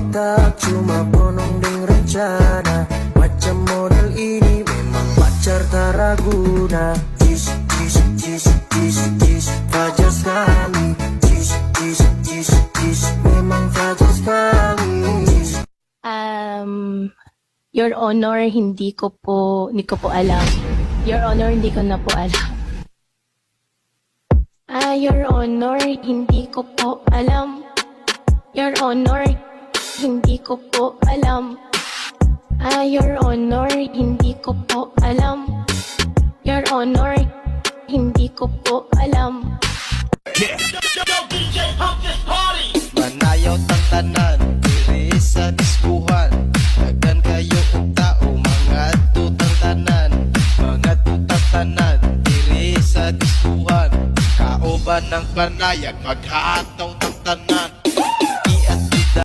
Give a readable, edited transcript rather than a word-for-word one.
tak cuma bonong ding rencana. Macam model ini memang pacar tak raguna. Jis, jis, jis, jis, jis, fajar sekali. Jis, jis, jis, jis, memang fajar sekali. Your Honor, hindi ko po alam. Your Honor, hindi ko na po alam. Your Honor, hindi ko po alam. Your Honor, hindi ko po alam. Your Honor, hindi ko po alam. Your Honor, hindi ko po alam. Manayaw tang tanan, diri sa diskuhan. Dagan kayo og tao, mga tutang tanan. Mga tutang tanan, diri sa diskuhan. Kaoban ng panayag, maghataw